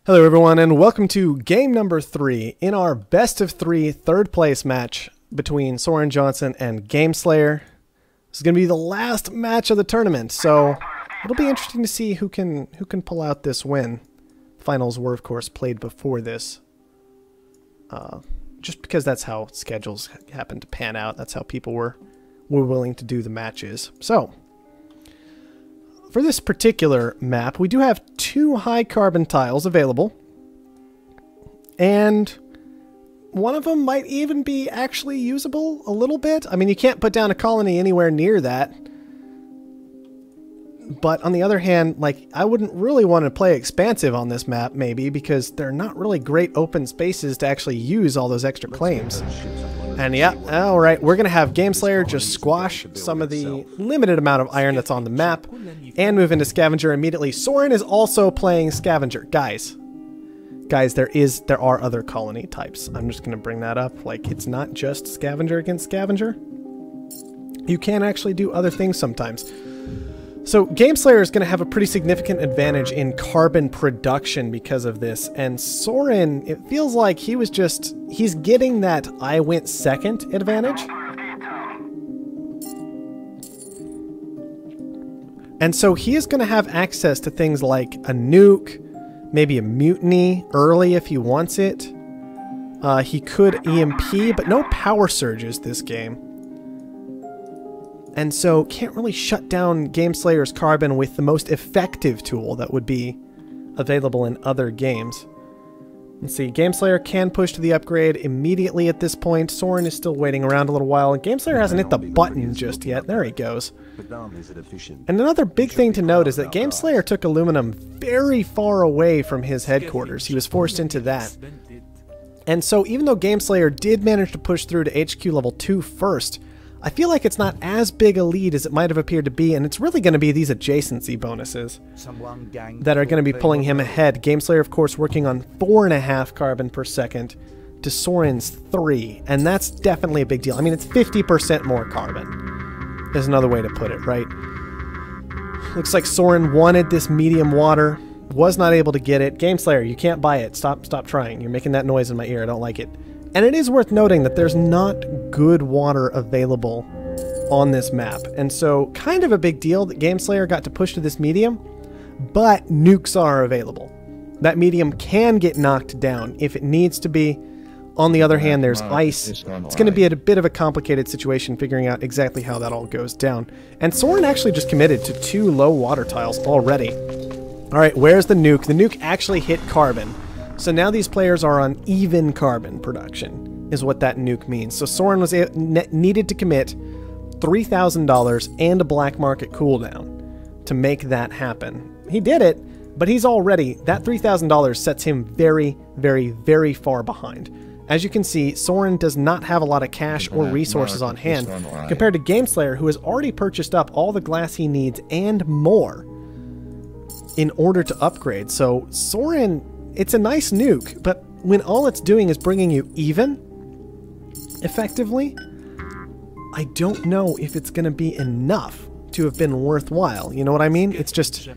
Hello everyone and welcome to game number 3 in our best of 3 third place match between Soren Johnson and Gameslayer. This is going to be the last match of the tournament, so it'll be interesting to see who can pull out this win. Finals were of course played before this, just because that's how schedules happen to pan out. That's how people were willing to do the matches. So for this particular map, we do have 2 high carbon tiles available, and one of them might even be actually usable a little bit. I mean, you can't put down a colony anywhere near that, but on the other hand, like, I wouldn't really want to play expansive on this map, maybe, because they're not really great open spaces to actually use all those extra claims. And yeah, alright, we're going to have Gameslayer just squash some of the limited amount of iron that's on the map and move into Scavenger immediately. Soren is also playing Scavenger. Guys, there are other colony types. I'm just going to bring that up. Like, it's not just Scavenger against Scavenger. You can actually do other things sometimes. So Gameslayer is going to have a pretty significant advantage in carbon production because of this, and Soren, it feels like he's getting that I went second advantage. And so he is going to have access to things like a nuke, maybe a mutiny early if he wants it. He could EMP, but no power surges this game. And so can't really shut down Gameslayer's carbon with the most effective tool that would be available in other games. Let's see, Gameslayer can push to the upgrade immediately at this point. Soren is still waiting around a little while, and Gameslayer hasn't hit the button just yet. There he goes. And another big thing to note is that Gameslayer took aluminum very far away from his headquarters. He was forced into that. And so even though Gameslayer did manage to push through to HQ level 2 first, I feel like it's not as big a lead as it might have appeared to be, and it's really going to be these adjacency bonuses that are going to be pulling him ahead. Gameslayer, of course, working on 4.5 carbon per second to Soren's 3, and that's definitely a big deal. I mean, it's 50% more carbon, is another way to put it, right? Looks like Soren wanted this medium water, was not able to get it. Gameslayer, you can't buy it. Stop trying. You're making that noise in my ear. I don't like it. And it is worth noting that there's not good water available on this map. And so kind of a big deal that Gameslayer got to push to this medium, but nukes are available. That medium can get knocked down if it needs to be. On the other hand, there's ice. It's going to be a bit of a complicated situation figuring out exactly how that all goes down. And Soren actually just committed to 2 low water tiles already. Alright, where's the nuke? The nuke actually hit carbon. So now these players are on even carbon production, is what that nuke means. So Soren was needed to commit $3,000 and a black market cooldown to make that happen. He did it, but he's already, that $3,000 sets him very, very, very far behind. As you can see, Soren does not have a lot of cash or resources on hand compared to Gameslayer, who has already purchased up all the glass he needs and more in order to upgrade. So Soren, it's a nice nuke, but when all it's doing is bringing you even, effectively, I don't know if it's going to be enough to have been worthwhile. You know what I mean? It's just,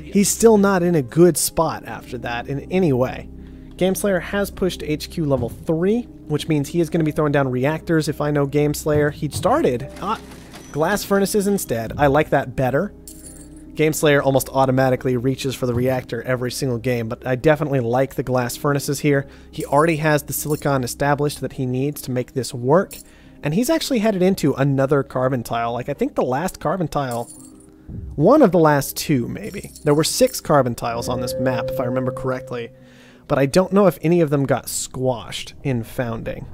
he's still not in a good spot after that in any way. Gameslayer has pushed HQ level 3, which means he is going to be throwing down reactors if I know Gameslayer. He started glass furnaces instead. I like that better. Gameslayer almost automatically reaches for the reactor every single game, but I definitely like the glass furnaces here. He already has the silicon established that he needs to make this work, and he's actually headed into another carbon tile. Like, I think the last carbon tile, one of the last 2 maybe. There were 6 carbon tiles on this map, if I remember correctly, but I don't know if any of them got squashed in founding.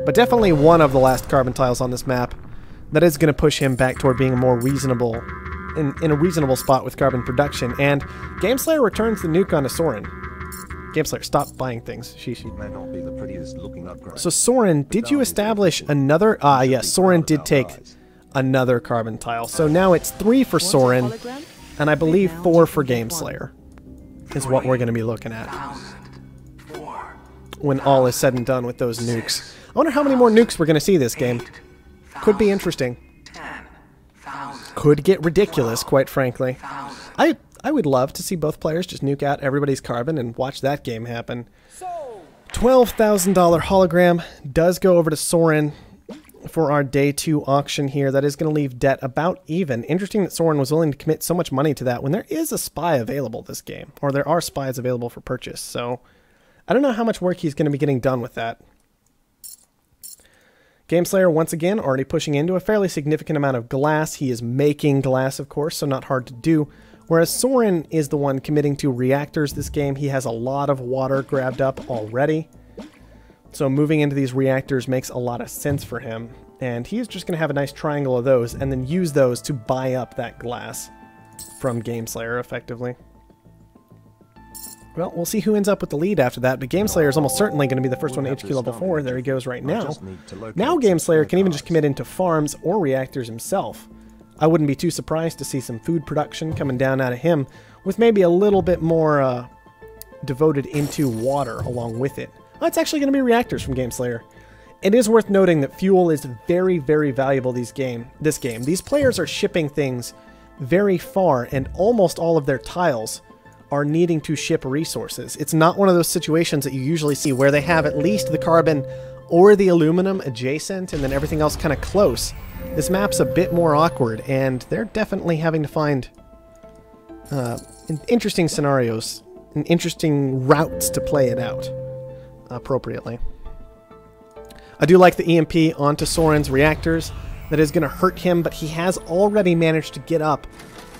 But definitely one of the last carbon tiles on this map that is going to push him back toward being a more reasonable in a reasonable spot with carbon production, and Gameslayer returns the nuke onto Soren. Gameslayer, stop buying things. So Soren, did you establish another? Yes, Soren did take another carbon tile. So now it's 3 for Soren, and I believe 4 for Gameslayer is what we're going to be looking at when all is said and done with those nukes. I wonder how many more nukes we're going to see this game. Could be interesting. Could get ridiculous, quite frankly. I I would love to see both players just nuke out everybody's carbon and watch that game happen. $12,000 hologram does go over to Soren for our day 2 auction here. That is going to leave debt about even. Interesting that Soren was willing to commit so much money to that when there is a spy available this game, or there are spies available for purchase. So I don't know how much work he's going to be getting done with that. Gameslayer, once again, already pushing into a fairly significant amount of glass. He is making glass, of course, so not hard to do. Whereas Soren is the one committing to reactors this game. He has a lot of water grabbed up already. So moving into these reactors makes a lot of sense for him. And he's just going to have a nice triangle of those and then use those to buy up that glass from Gameslayer, effectively. Well, we'll see who ends up with the lead after that, but Gameslayer is almost certainly going to be the first one to HQ level 4. There he goes right now. Now Gameslayer can even just commit into farms or reactors himself. I wouldn't be too surprised to see some food production coming down out of him, with maybe a little bit more devoted into water along with it. Oh, it's actually going to be reactors from Gameslayer. It is worth noting that fuel is very, very valuable this game. These players are shipping things very far, and almost all of their tiles are needing to ship resources. It's not one of those situations that you usually see where they have at least the carbon or the aluminum adjacent and then everything else kind of close. This map's a bit more awkward, and they're definitely having to find interesting scenarios and interesting routes to play it out appropriately. I do like the EMP onto Soren's reactors. That is going to hurt him, but he has already managed to get up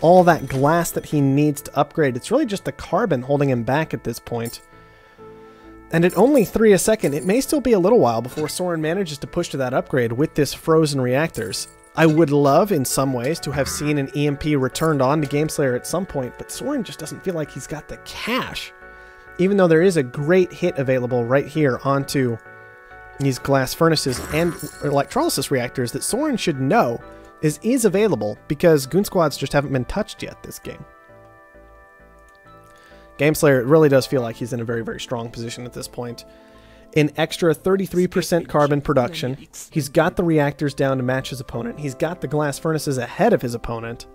all that glass that he needs to upgrade. It's really just the carbon holding him back at this point. And at only 3 a second, it may still be a little while before Soren manages to push to that upgrade with this frozen reactors. I would love, in some ways, to have seen an EMP returned on to Gameslayer at some point, but Soren just doesn't feel like he's got the cash. Even though there is a great hit available right here onto these glass furnaces and electrolysis reactors that Soren should know is available, because Goon Squads just haven't been touched yet this game. Gameslayer, it really does feel like he's in a very, very strong position at this point. An extra 33% carbon production. He's got the reactors down to match his opponent. He's got the glass furnaces ahead of his opponent.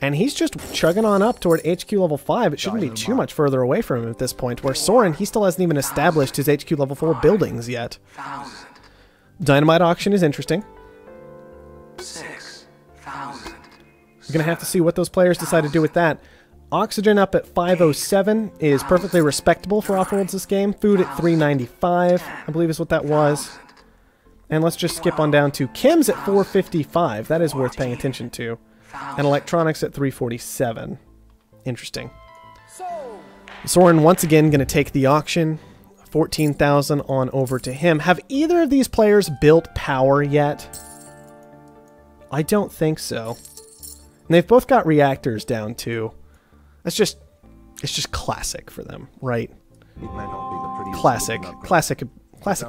And he's just chugging on up toward HQ level 5. It shouldn't be too much further away from him at this point, where Soren, he still hasn't even established his HQ level 4 buildings yet. Dynamite auction is interesting. 6,000. We're going to have to see what those players decide to do with that. Oxygen up at 507 is perfectly respectable for Offworlds this game. Food at 395, I believe is what that was. And let's just skip on down to chems at 455. That is worth paying attention to. And electronics at 347. Interesting. Soren once again going to take the auction. 14,000 on over to him. Have either of these players built power yet? I don't think so. And they've both got reactors down too. It's just classic for them, right? Classic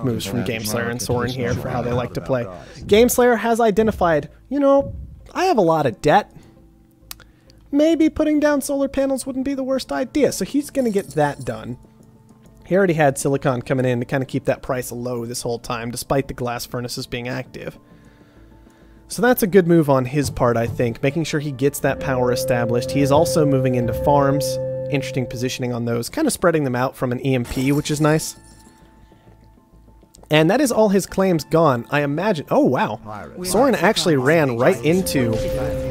moves from Gameslayer and Soren here for how they like to play. Gameslayer has identified, you know, I have a lot of debt. Maybe putting down solar panels wouldn't be the worst idea, so he's going to get that done. He already had silicon coming in to kind of keep that price low this whole time, despite the glass furnaces being active. So that's a good move on his part, I think, making sure he gets that power established. He is also moving into farms. Interesting positioning on those, kind of spreading them out from an EMP, which is nice. And that is all his claims gone, I imagine. Oh, wow. Soren actually ran right into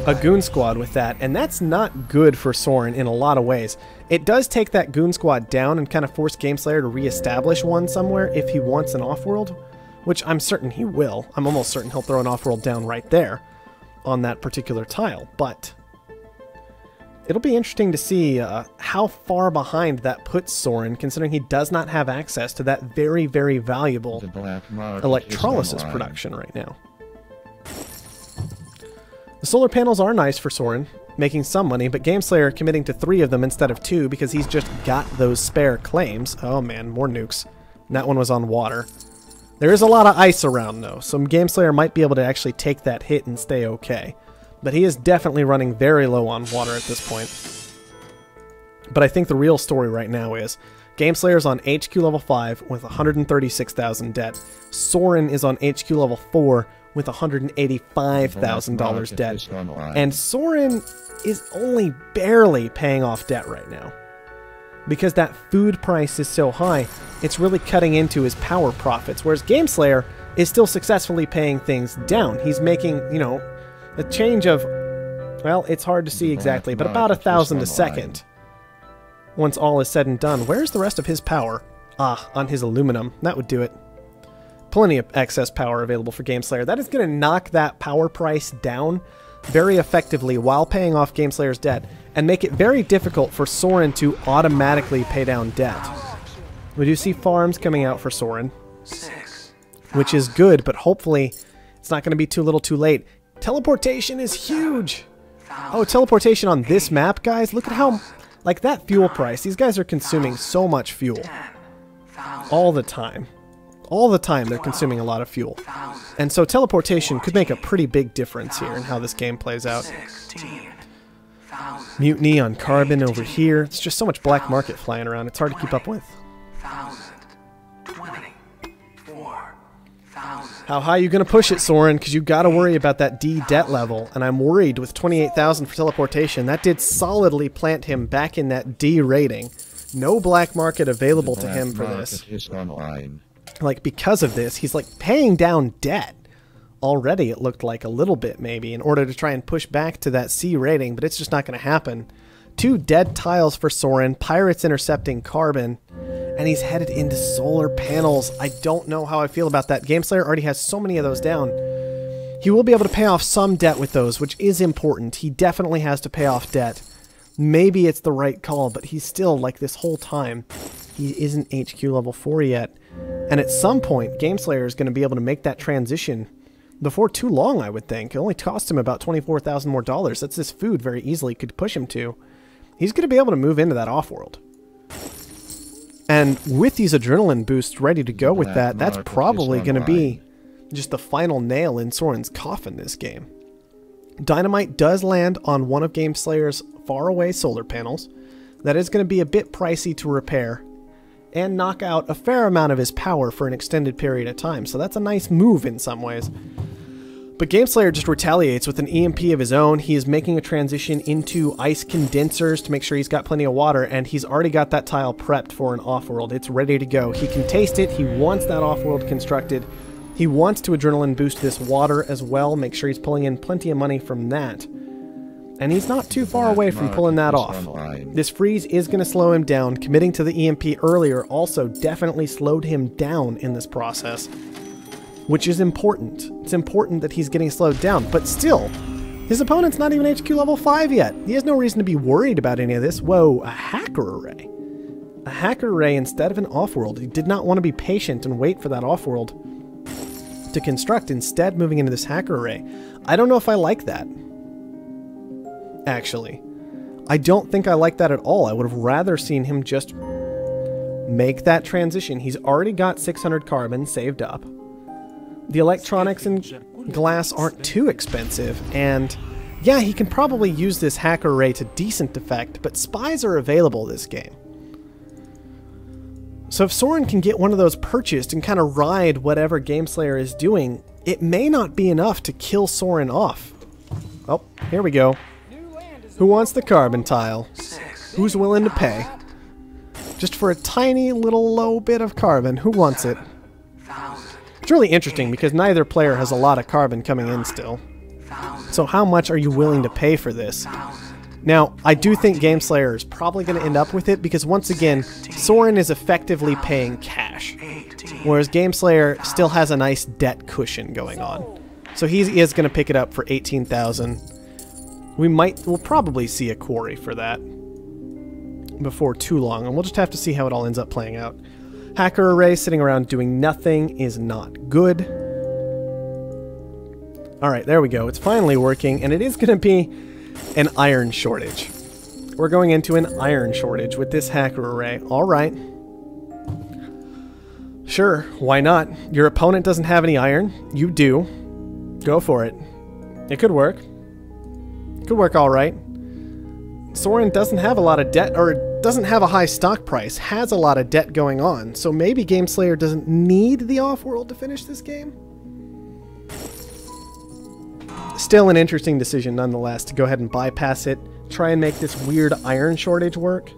a Goon Squad with that, and that's not good for Soren in a lot of ways. It does take that Goon Squad down and kind of force Gameslayer to reestablish one somewhere if he wants an Offworld, which I'm certain he will. I'm almost certain he'll throw an Offworld down right there on that particular tile, but it'll be interesting to see how far behind that puts Soren, considering he does not have access to that very, very valuable electrolysis production right now. The solar panels are nice for Soren, making some money, but Gameslayer committing to 3 of them instead of 2 because he's just got those spare claims. Oh man, more nukes. And that one was on water. There is a lot of ice around though, so Gameslayer might be able to actually take that hit and stay okay. But he is definitely running very low on water at this point. But I think the real story right now is Gameslayer's on HQ level 5 with 136,000 debt. Soren is on HQ level 4 with $185,000 debt. And Soren is only barely paying off debt right now. Because that food price is so high, it's really cutting into his power profits. Whereas Gameslayer is still successfully paying things down. He's making, you know, a change of, well, it's hard to see exactly, but about 1,000 a second. Once all is said and done. Where's the rest of his power? Ah, on his aluminum. That would do it. Plenty of excess power available for Gameslayer. That is going to knock that power price down very effectively while paying off Gameslayer's debt and make it very difficult for Soren to automatically pay down debt. We do see farms coming out for Soren, which is good, but hopefully it's not going to be too little too late. Teleportation is huge! Oh, teleportation on this map, guys? Look at how... Like, that fuel price, these guys are consuming so much fuel. All the time. All the time they're consuming a lot of fuel. And so teleportation could make a pretty big difference here in how this game plays out. Mutiny on carbon over here. It's just so much black market flying around, it's hard to keep up with. How high are you going to push it, Soren? Because you got to worry about that D debt level. And I'm worried with 28,000 for teleportation. That did solidly plant him back in that D rating. No black market available to him for this. Like, because of this, he's like paying down debt. Already, it looked like a little bit maybe, in order to try and push back to that C rating. But it's just not going to happen. 2 dead tiles for Soren. Pirates intercepting carbon. And he's headed into solar panels. I don't know how I feel about that. Gameslayer already has so many of those down. He will be able to pay off some debt with those, which is important. He definitely has to pay off debt. Maybe it's the right call, but he's still, like, this whole time, he isn't HQ level 4 yet. And at some point, Gameslayer is going to be able to make that transition before too long, I would think. It only cost him about 24,000 more dollars. That's his food very easily could push him to. He's going to be able to move into that Offworld. And with these adrenaline boosts ready to go with that, that's probably going to be just the final nail in Soren's coffin this game. Dynamite does land on one of Gameslayer's faraway solar panels. That is going to be a bit pricey to repair and knock out a fair amount of his power for an extended period of time. So that's a nice move in some ways. But Gameslayer just retaliates with an EMP of his own. He is making a transition into ice condensers to make sure he's got plenty of water, and he's already got that tile prepped for an Offworld. It's ready to go. He can taste it. He wants that Offworld constructed. He wants to adrenaline boost this water as well, make sure he's pulling in plenty of money from that. And he's not too far away from pulling that off. This freeze is going to slow him down. Committing to the EMP earlier also definitely slowed him down in this process, which is important. It's important that he's getting slowed down, but still, his opponent's not even HQ level 5 yet. He has no reason to be worried about any of this. Whoa, a hacker array. A hacker array instead of an Offworld. He did not want to be patient and wait for that Offworld to construct, instead moving into this hacker array. I don't know if I like that. Actually, I don't think I like that at all. I would have rather seen him just make that transition. He's already got 600 carbon saved up. The electronics and glass aren't too expensive, and yeah, he can probably use this hacker array to decent effect, but spies are available this game. So if Soren can get one of those purchased and kind of ride whatever Gameslayer is doing, it may not be enough to kill Soren off. Oh, here we go. Who wants the carbon tile? Who's willing to pay? Just for a tiny little low bit of carbon, who wants it? It's really interesting because neither player has a lot of carbon coming in still. So how much are you willing to pay for this? Now, I do think Gameslayer is probably going to end up with it because once again, Soren is effectively paying cash, whereas Gameslayer still has a nice debt cushion going on. So he is going to pick it up for 18,000. We'll probably see a quarry for that before too long, and we'll just have to see how it all ends up playing out. Hacker array sitting around doing nothing is not good. Alright, there we go. It's finally working, and it is going to be an iron shortage. We're going into an iron shortage with this hacker array. Alright. Sure, why not? Your opponent doesn't have any iron. You do. Go for it. It could work. Could work alright. Soren doesn't have a lot of debt, or doesn't have a high stock price, has a lot of debt going on, so maybe GameSlayer doesn't need the Offworld to finish this game? Still an interesting decision nonetheless to go ahead and bypass it, try and make this weird iron shortage work.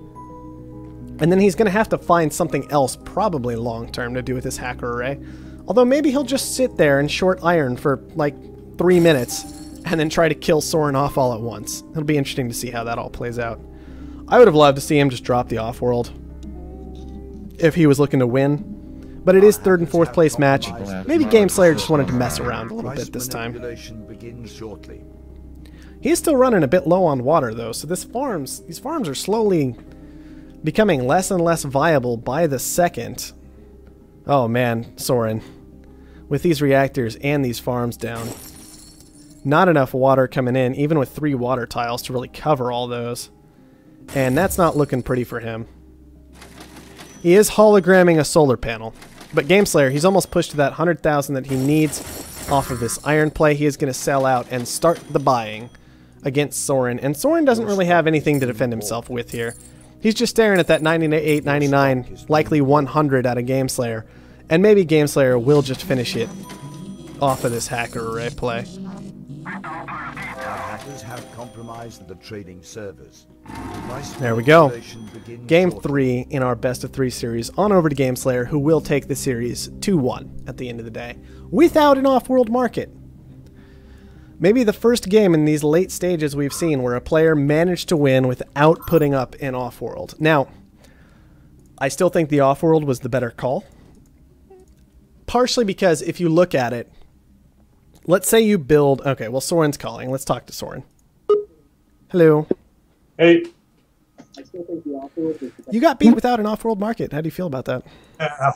And then he's going to have to find something else, probably long-term, to do with this hacker array. Although maybe he'll just sit there and short iron for like 3 minutes and then try to kill Soren off all at once. It'll be interesting to see how that all plays out. I would have loved to see him just drop the Offworld if he was looking to win. But it is 3rd and 4th place match. Maybe GameSlayer just wanted to mess around a little bit this time. He is still running a bit low on water though, so these farms are slowly becoming less and less viable by the second. Oh man, Soren. With these reactors and these farms down. Not enough water coming in, even with 3 water tiles to really cover all those. And that's not looking pretty for him. He is hologramming a solar panel. But GameSlayer, he's almost pushed to that 100,000 that he needs off of this iron play. He is going to sell out and start the buying against Soren. And Soren doesn't really have anything to defend himself with here. He's just staring at that 98, 99, likely 100 out of GameSlayer. And maybe GameSlayer will just finish it off of this hacker array play. Hackers have compromised the trading servers. There we go. Game 3 in our best of 3 series on over to GameSlayer, who will take the series 2-1 at the end of the day without an off-world market. Maybe the first game in these late stages we've seen where a player managed to win without putting up an off-world. Now, I still think the off-world was the better call. Partially because if you look at it, let's say you build... Okay, well, Soren's calling. Let's talk to Soren. Hello. Hey. You got beat without an off-world market. How do you feel about that?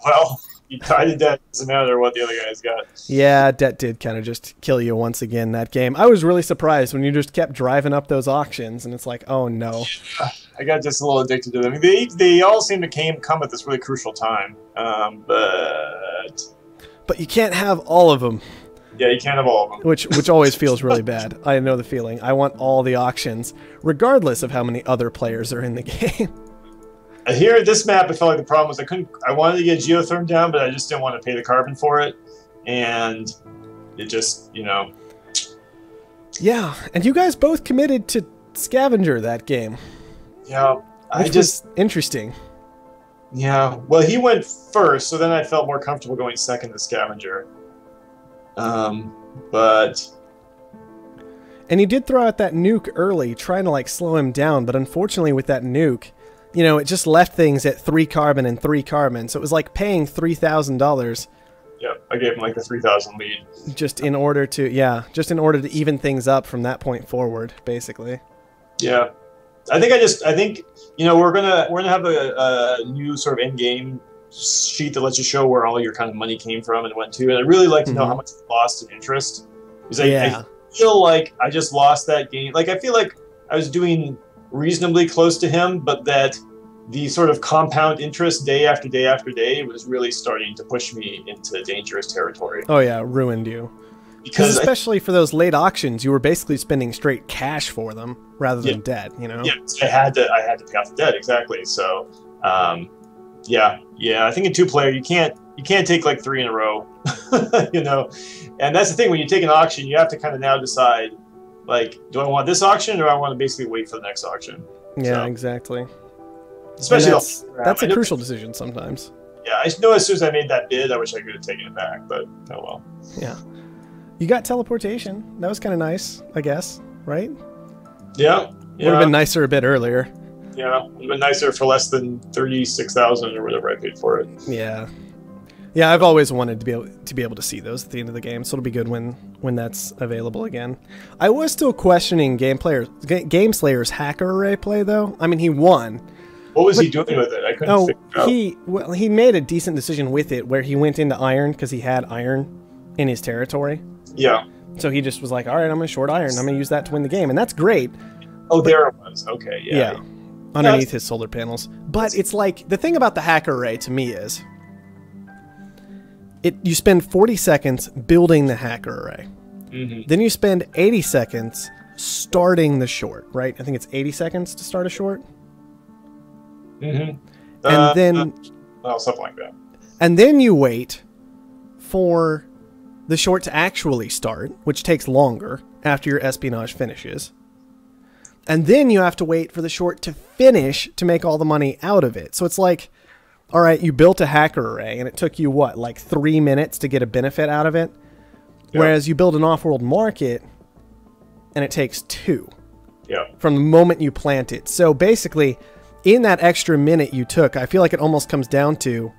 Well, you tied to debt. Doesn't matter what the other guys got. Yeah, debt did kind of just kill you once again that game. I was really surprised when you just kept driving up those auctions, and it's like, oh no. Yeah, I got just a little addicted to them. They all seem to come at this really crucial time, But you can't have all of them. Yeah, you can't have all of them. Which always feels really bad. I know the feeling. I want all the auctions, regardless of how many other players are in the game. Here at this map, I felt like the problem was I wanted to get geotherm down, but I just didn't want to pay the carbon for it. And it just, you know. Yeah, and you guys both committed to Scavenger that game. Yeah, which was interesting. Yeah, well, he went first, so then I felt more comfortable going second to Scavenger. But... And he did throw out that nuke early, trying to, like, slow him down, but unfortunately with that nuke, you know, it just left things at 3 carbon and 3 carbon, so it was like paying $3,000. Yep, I gave him, like, the 3,000 lead. Just in order to, yeah, just in order to even things up from that point forward, basically. Yeah. I think, you know, we're gonna have a new sort of end-game sheet that lets you show where all your kind of money came from and went to, and I'd really like to know how much you lost in interest. Because I feel like I just lost that game. Like, I feel like I was doing reasonably close to him, but that the sort of compound interest day after day after day was really starting to push me into dangerous territory. Oh yeah, ruined you. Because especially for those late auctions, you were basically spending straight cash for them rather than debt, you know? Yeah, I had to pay off the debt, exactly. So, yeah, I think in 2-player you can't take like 3 in a row, you know. And that's the thing, when you take an auction, you have to kind of now decide, like, do I want this auction or do I want to basically wait for the next auction? Yeah, so, exactly. Especially that's a crucial decision sometimes. Yeah, I know as soon as I made that bid, I wish I could have taken it back, but oh well. Yeah. You got teleportation. That was kind of nice, I guess, right? Yeah. Would have been nicer a bit earlier. Yeah, would have been nicer for less than 36,000 or whatever I paid for it. Yeah. Yeah, I've always wanted to be able to see those at the end of the game, so it'll be good when that's available again. I was still questioning GameSlayer's hacker array play, though. I mean, he won. What was he doing with it? I couldn't figure it out. He made a decent decision with it, where he went into iron because he had iron in his territory. Yeah. So he just was like, all right, I'm going to short iron. I'm going to use that to win the game. And that's great. Oh, there it was. Okay, yeah. Yeah. Underneath his solar panels. But it's like, the thing about the hacker array to me is, you spend 40 seconds building the hacker array. Mm-hmm. Then you spend 80 seconds starting the short, right? I think it's 80 seconds to start a short. Mm-hmm. And then... well, something like that. And then you wait for the short to actually start, which takes longer after your espionage finishes. And then you have to wait for the short to finish to make all the money out of it. So it's like, all right, you built a hacker array, and it took you, what, like 3 minutes to get a benefit out of it? Yeah. Whereas you build an off-world market, and it takes 2. Yeah. From the moment you plant it. So basically, in that extra minute you took, I feel like it almost comes down to,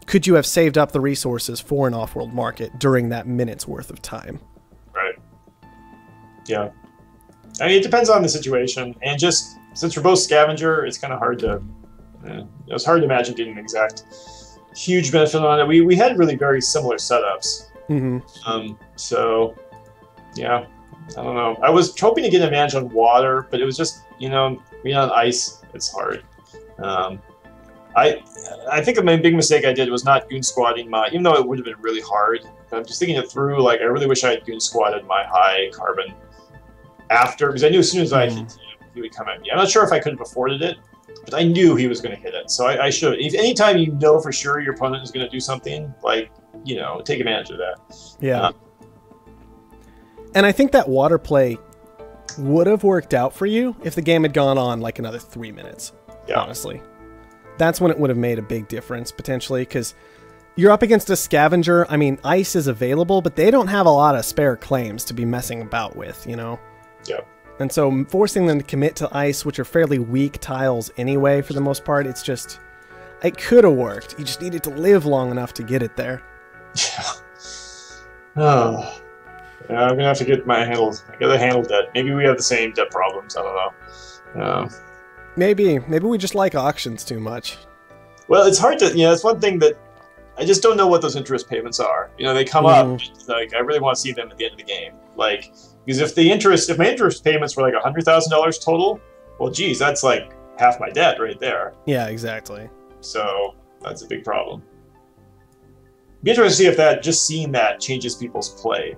could you have saved up the resources for an off-world market during that minute's worth of time? Right. Yeah. I mean, it depends on the situation, and just since we're both Scavenger, it's kind of hard to... it's hard to imagine getting an exact huge benefit on it. We had really very similar setups. Mm-hmm. So, yeah, I don't know. I was hoping to get an advantage on water, but it was just, being on ice, it's hard. I think my big mistake I did was not goon squatting even though it would have been really hard. I'm just thinking it through, like, I really wish I had goon squatted my high carbon after, because I knew as soon as I hit him, he would come at me. I'm not sure if I could have afforded it, but I knew he was going to hit it, so I should. If anytime you know for sure your opponent is going to do something, like, take advantage of that. Yeah. And I think that water play would have worked out for you if the game had gone on like another 3 minutes, honestly. That's when it would have made a big difference, potentially, because you're up against a Scavenger. I mean, ice is available, but they don't have a lot of spare claims to be messing about with, Yeah. And so forcing them to commit to ice, which are fairly weak tiles anyway, for the most part, it could have worked. You just needed to live long enough to get it there. Yeah. Oh. Yeah, I'm going to have to get my handle debt. Maybe we have the same debt problems. I don't know. Maybe we just like auctions too much. Well, it's hard to, it's one thing that I just don't know what those interest payments are. They come up, like, I really want to see them at the end of the game. Like, because if my interest payments were like $100,000 total, well, geez, that's like half my debt right there. Yeah, exactly. So that's a big problem. Be interested to see if seeing that changes people's play,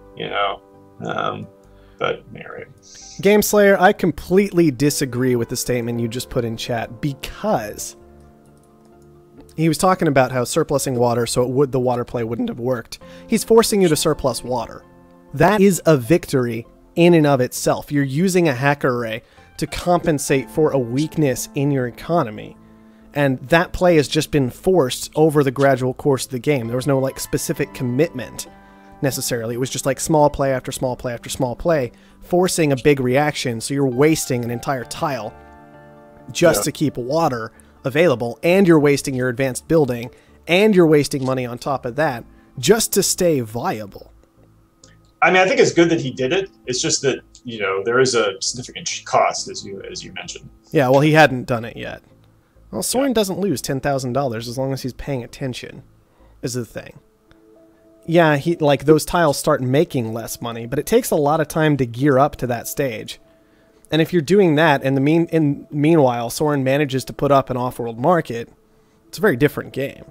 but anyway. Game Slayer, I completely disagree with the statement you just put in chat, because he was talking about how surplusing water so the water play wouldn't have worked. He's forcing you to surplus water. That is a victory in and of itself. You're using a hacker array to compensate for a weakness in your economy. And that play has just been forced over the gradual course of the game. There was no like specific commitment necessarily. It was just like small play after small play after small play, forcing a big reaction, so you're wasting an entire tile just to keep water available, and you're wasting your advanced building, and you're wasting money on top of that just to stay viable. I mean, I think it's good that he did it. It's just that, there is a significant cost, as you mentioned. Yeah, well, he hadn't done it yet. Well, Soren doesn't lose $10,000 as long as he's paying attention, is the thing. Yeah, those tiles start making less money, but it takes a lot of time to gear up to that stage. And if you're doing that, and meanwhile, Soren manages to put up an off-world market, it's a very different game.